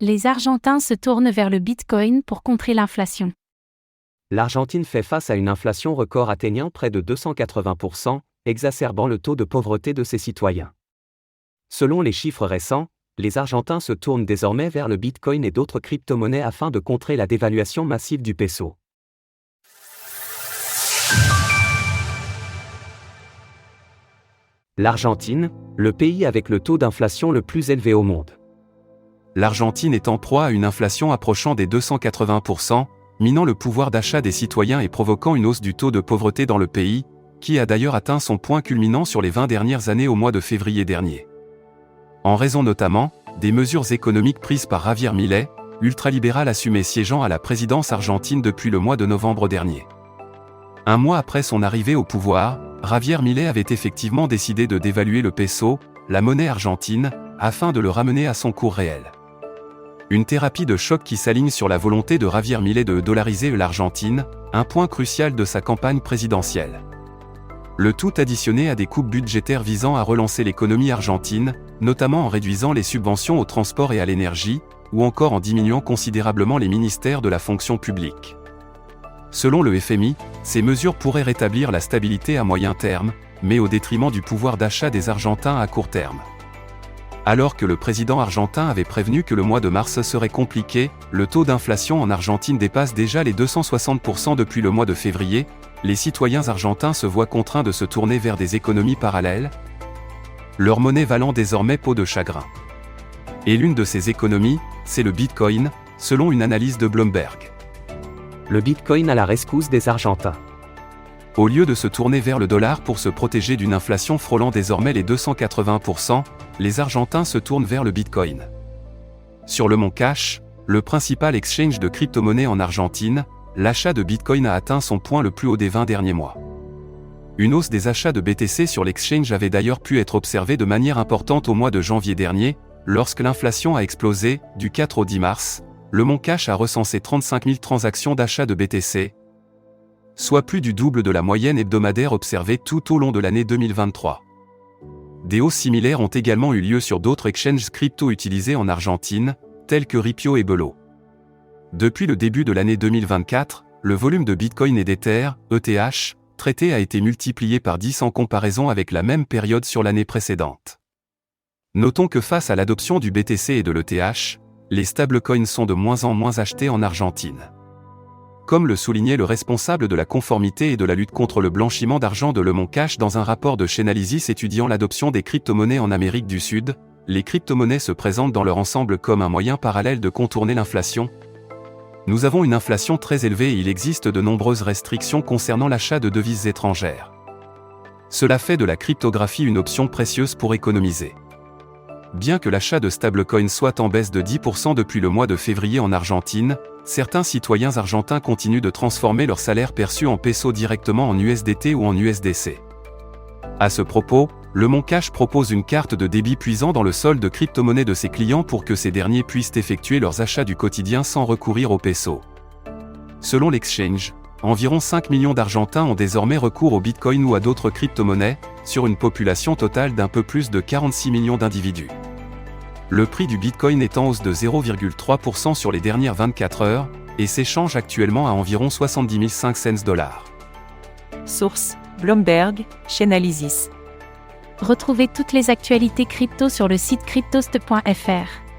Les Argentins se tournent vers le Bitcoin pour contrer l'inflation. L'Argentine fait face à une inflation record atteignant près de 280%, exacerbant le taux de pauvreté de ses citoyens. Selon les chiffres récents, les Argentins se tournent désormais vers le Bitcoin et d'autres crypto-monnaies afin de contrer la dévaluation massive du peso. L'Argentine, le pays avec le taux d'inflation le plus élevé au monde. L'Argentine est en proie à une inflation approchant des 280%, minant le pouvoir d'achat des citoyens et provoquant une hausse du taux de pauvreté dans le pays, qui a d'ailleurs atteint son point culminant sur les 20 dernières années au mois de février dernier. En raison notamment des mesures économiques prises par Javier Milei, ultralibéral assumé siégeant à la présidence argentine depuis le mois de novembre dernier. Un mois après son arrivée au pouvoir, Javier Milei avait effectivement décidé de dévaluer le peso, la monnaie argentine, afin de le ramener à son cours réel. Une thérapie de choc qui s'aligne sur la volonté de Javier Milei de dollariser l'Argentine, un point crucial de sa campagne présidentielle. Le tout additionné à des coupes budgétaires visant à relancer l'économie argentine, notamment en réduisant les subventions au transport et à l'énergie, ou encore en diminuant considérablement les ministères de la fonction publique. Selon le FMI, ces mesures pourraient rétablir la stabilité à moyen terme, mais au détriment du pouvoir d'achat des Argentins à court terme. Alors que le président argentin avait prévenu que le mois de mars serait compliqué, le taux d'inflation en Argentine dépasse déjà les 260% depuis le mois de février, les citoyens argentins se voient contraints de se tourner vers des économies parallèles, leur monnaie valant désormais peau de chagrin. Et l'une de ces économies, c'est le Bitcoin, selon une analyse de Bloomberg. Le Bitcoin à la rescousse des Argentins. Au lieu de se tourner vers le dollar pour se protéger d'une inflation frôlant désormais les 280%, les Argentins se tournent vers le Bitcoin. Sur le Mont Cash, le principal exchange de crypto-monnaies en Argentine, l'achat de Bitcoin a atteint son point le plus haut des 20 derniers mois. Une hausse des achats de BTC sur l'exchange avait d'ailleurs pu être observée de manière importante au mois de janvier dernier, lorsque l'inflation a explosé, du 4 au 10 mars, le Mont Cash a recensé 35 000 transactions d'achat de BTC, soit plus du double de la moyenne hebdomadaire observée tout au long de l'année 2023. Des hausses similaires ont également eu lieu sur d'autres exchanges crypto utilisés en Argentine, tels que Ripio et Belo. Depuis le début de l'année 2024, le volume de Bitcoin et d'Ether, ETH, traité a été multiplié par 10 en comparaison avec la même période sur l'année précédente. Notons que face à l'adoption du BTC et de l'ETH, les stablecoins sont de moins en moins achetés en Argentine. Comme le soulignait le responsable de la conformité et de la lutte contre le blanchiment d'argent de Le Mont Cash dans un rapport de Chainalysis étudiant l'adoption des crypto-monnaies en Amérique du Sud, les crypto-monnaies se présentent dans leur ensemble comme un moyen parallèle de contourner l'inflation. Nous avons une inflation très élevée et il existe de nombreuses restrictions concernant l'achat de devises étrangères. Cela fait de la cryptographie une option précieuse pour économiser. Bien que l'achat de stablecoins soit en baisse de 10% depuis le mois de février en Argentine, certains citoyens argentins continuent de transformer leur salaire perçu en pesos directement en USDT ou en USDC. À ce propos, le Mont Cash propose une carte de débit puisant dans le solde de crypto-monnaies de ses clients pour que ces derniers puissent effectuer leurs achats du quotidien sans recourir au peso. Selon l'exchange, environ 5 millions d'Argentins ont désormais recours au Bitcoin ou à d'autres crypto-monnaies, sur une population totale d'un peu plus de 46 millions d'individus. Le prix du Bitcoin est en hausse de 0,3% sur les dernières 24 heures, et s'échange actuellement à environ 70 500 $. Source: Bloomberg, Chainalysis. Retrouvez toutes les actualités crypto sur le site cryptost.fr.